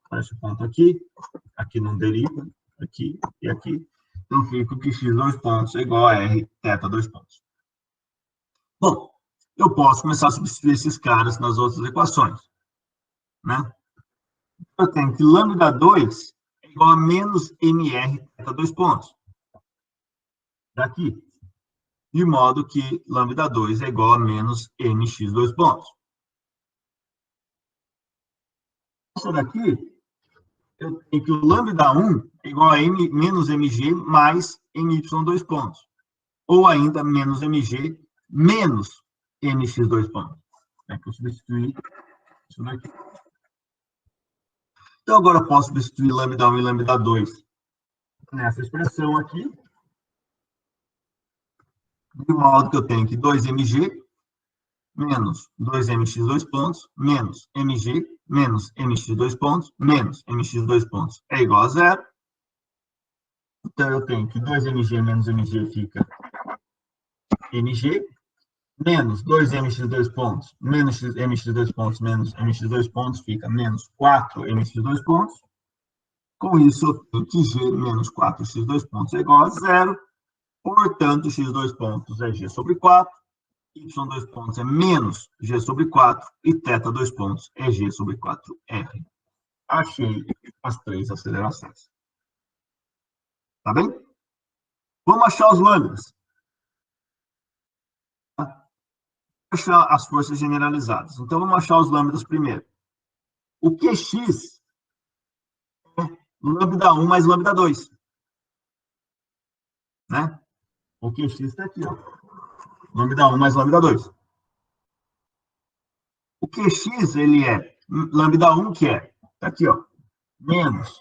aparece o ponto aqui não deriva, aqui e aqui. Então, fico que x2 pontos é igual a r θ 2 pontos. Bom, eu posso começar a substituir esses caras nas outras equações, né? Eu tenho que lambda 2 é igual a menos mr θ 2 pontos. Daqui. De modo que lambda 2 é igual a menos mx 2 pontos. Essa daqui, eu tenho que o lambda 1 é igual a menos mg mais my 2 pontos. Ou ainda menos mg menos mx 2 pontos. É que eu substituí isso daqui. Então, agora eu posso substituir lambda 1 e lambda 2 nessa expressão aqui. De modo que eu tenho que 2mg menos 2mx 2 pontos menos mg menos mx 2 pontos menos mx 2 pontos é igual a 0. Então, eu tenho que 2mg menos mg fica mg, menos 2mx 2 pontos, menos mx 2 pontos, menos mx 2 pontos, fica menos 4mx 2 pontos. Com isso, eu tenho que g menos 4x 2 pontos é igual a 0. Portanto, x2 pontos é g sobre 4, y2 pontos é menos g sobre 4 e θ 2 pontos é g sobre 4r. Achei as três acelerações. Tá bem? Vamos achar os lambdas. Achar as forças generalizadas. Então, vamos achar os lambdas primeiro. O QX é lambda 1 mais lambda 2. Né? O QX está aqui, ó. Lambda 1 mais lambda 2. O QX, ele é lambda 1, que é, tá aqui, ó, menos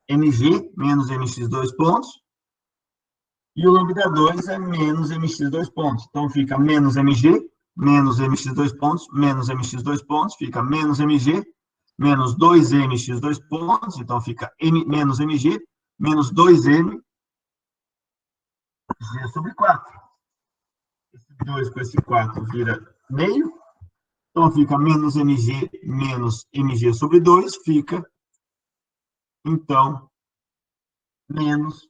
mg, menos mx, dois pontos, e o lambda 2 é menos mx, dois pontos. Então, fica menos mg, menos mx, dois pontos, menos mx, dois pontos, fica menos mg, menos 2mx, dois pontos, então fica menos mg, menos 2m, g sobre 4. Esse 2 com esse 4 vira meio, então fica menos mg sobre 2, fica, então, menos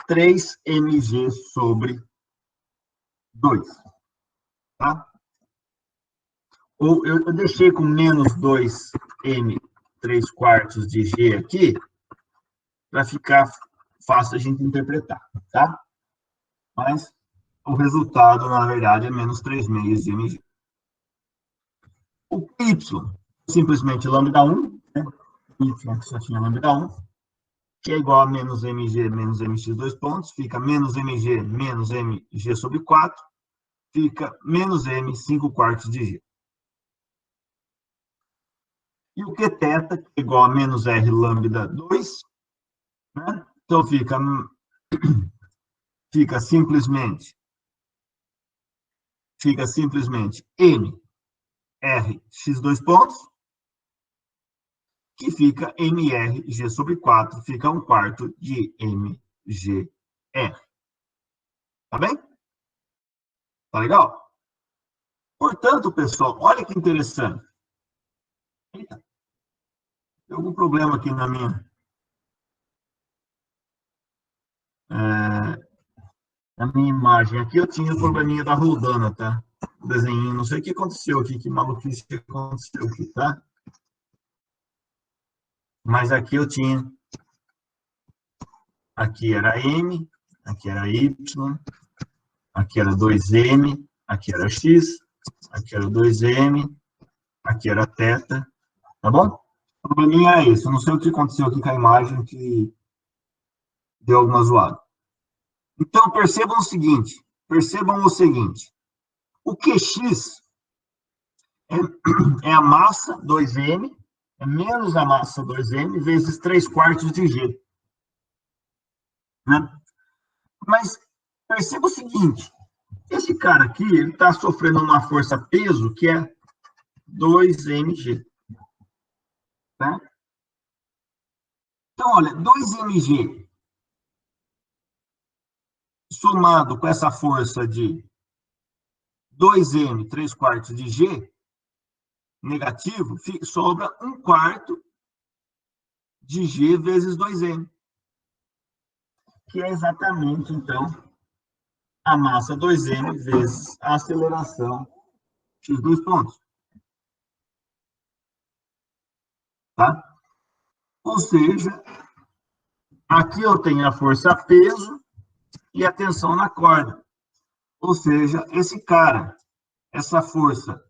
3mg sobre 2. Tá? Ou eu deixei com menos 2m 3 quartos de g aqui, para ficar fácil a gente interpretar, tá? Mas o resultado, na verdade, é menos 3 meios de mg. O y, simplesmente lambda 1, né? Y que só tinha lambda 1, que é igual a menos mg menos mx, dois pontos, fica menos mg menos mg sobre 4, fica menos m, 5 quartos de g. E o Qθ, que é igual a menos r lambda 2, né? Então fica simplesmente m r x dois pontos, que fica mr g sobre 4, fica 1/4 de mgr. Tá bem? Tá legal? Portanto, pessoal, olha que interessante. Eita, tem algum problema aqui na minha... na minha imagem. Aqui eu tinha o probleminha da Roldana, tá? O desenho, não sei o que aconteceu aqui, que maluquice que aconteceu aqui, tá? Mas aqui eu tinha... Aqui era M, aqui era Y, aqui era 2M, aqui era X, aqui era 2M, aqui era θ, tá bom? O probleminha é esse, eu não sei o que aconteceu aqui com a imagem que deu alguma zoada. Então, percebam o seguinte, o QX é a massa 2M, é menos a massa 2M, vezes 3 quartos de G. Né? Mas perceba o seguinte, esse cara aqui, ele está sofrendo uma força-peso que é 2mg. Né? Então, olha, 2mg somado com essa força de 2m, 3 quartos de G, negativo, sobra 1/4 de G vezes 2m. Que é exatamente, então, a massa 2m vezes a aceleração x dois pontos. Tá? Ou seja, aqui eu tenho a força-peso e a tensão na corda. Ou seja, esse cara, essa força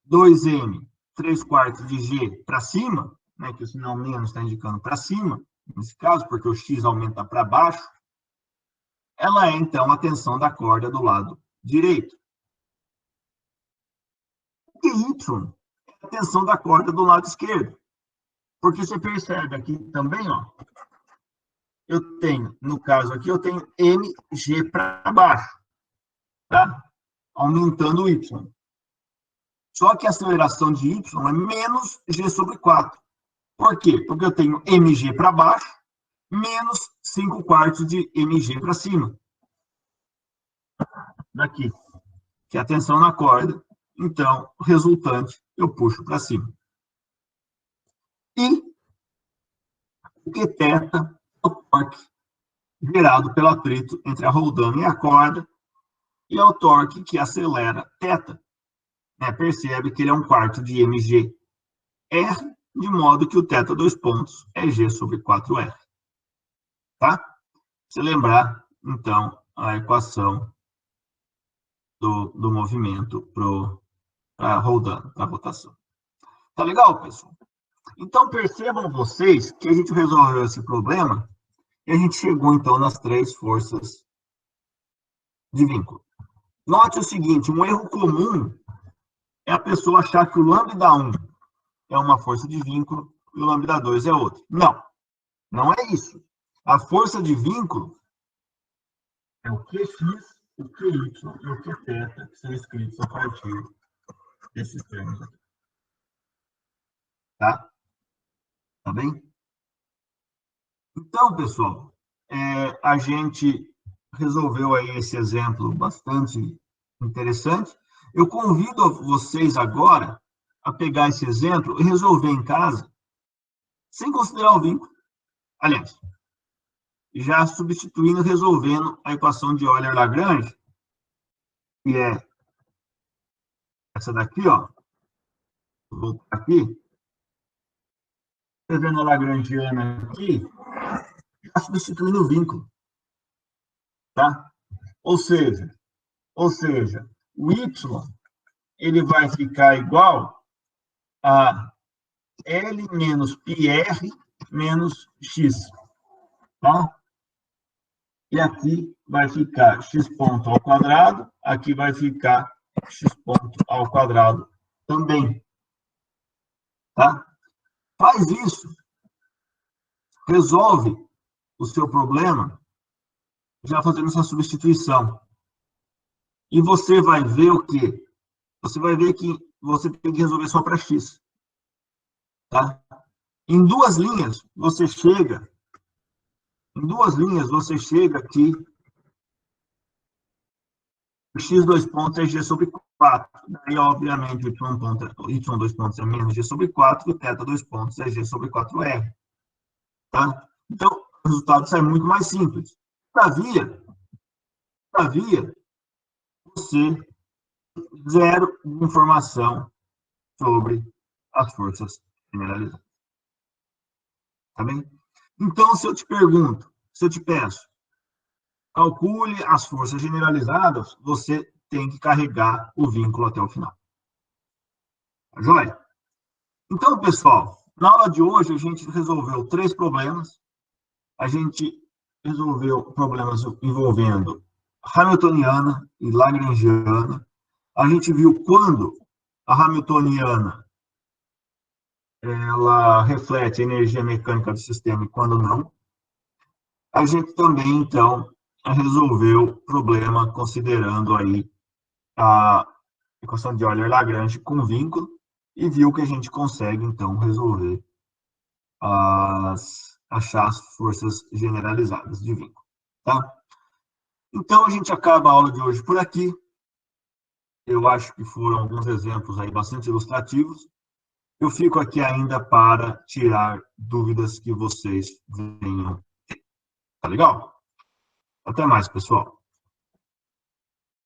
2m, 3 quartos de G para cima, né, que o sinal menos está indicando para cima, nesse caso, porque o X aumenta para baixo, ela é, então, a tensão da corda do lado direito. E Y é a tensão da corda do lado esquerdo. Porque você percebe aqui também, ó, eu tenho, no caso aqui, eu tenho mg para baixo, tá? Aumentando o Y. Só que a aceleração de Y é menos g sobre 4. Por quê? Porque eu tenho mg para baixo, menos 5 quartos de mg para cima. Daqui. Que é a tensão na corda. Então, o resultante eu puxo para cima. E o Qθ é o torque gerado pelo atrito entre a roldana e a corda, e é o torque que acelera θ. Né? Percebe que ele é 1/4 de mg R, de modo que o θ dois pontos é g sobre 4r. Tá? se lembrar, então, a equação do movimento rodando, para a rotação. Tá legal, pessoal? Então, percebam vocês que a gente resolveu esse problema e a gente chegou, então, nas 3 forças de vínculo. Note o seguinte, um erro comum é a pessoa achar que o lambda 1 é uma força de vínculo e o lambda 2 é outra. Não, não é isso. A força de vínculo é o Qx, o Qy e o Qθ, que são escritos a partir desses termos aqui. Tá? Tá bem? Então, pessoal, a gente resolveu aí esse exemplo bastante interessante. Eu convido vocês agora a pegar esse exemplo e resolver em casa, sem considerar o vínculo. Aliás, já substituindo, resolvendo a equação de Euler-Lagrange, que é essa daqui, ó. Vou voltar aqui. Escrevendo a Lagrangiana aqui, já substituindo o vínculo. Tá? Ou seja, o y ele vai ficar igual a L menos πr menos x. Tá? E aqui vai ficar x ponto ao quadrado, aqui vai ficar x ponto ao quadrado também. Tá? Faz isso. Resolve o seu problema já fazendo essa substituição. E você vai ver o quê? Você vai ver que você tem que resolver só para x. Tá? Em 2 linhas, você chega aqui, o x 2 pontos é g sobre 4. Daí, obviamente, y 2 pontos é menos g sobre 4, e θ 2 pontos é g sobre 4r. Tá? Então, o resultado sai muito mais simples. Todavia, você zero informação sobre as forças generalizadas. Tá bem? Então, se eu te peço, calcule as forças generalizadas, você tem que carregar o vínculo até o final. Tá joia? Então, pessoal, na aula de hoje a gente resolveu 3 problemas. A gente resolveu problemas envolvendo hamiltoniana e lagrangiana. A gente viu quando a hamiltoniana ela reflete a energia mecânica do sistema e quando não. A gente também, então, resolveu o problema considerando aí a equação de Euler-Lagrange com vínculo e viu que a gente consegue, então, resolver achar as forças generalizadas de vínculo. Tá? Então, a gente acaba a aula de hoje por aqui. Eu acho que foram alguns exemplos aí bastante ilustrativos. Eu fico aqui ainda para tirar dúvidas que vocês venham. Tá legal? Até mais, pessoal.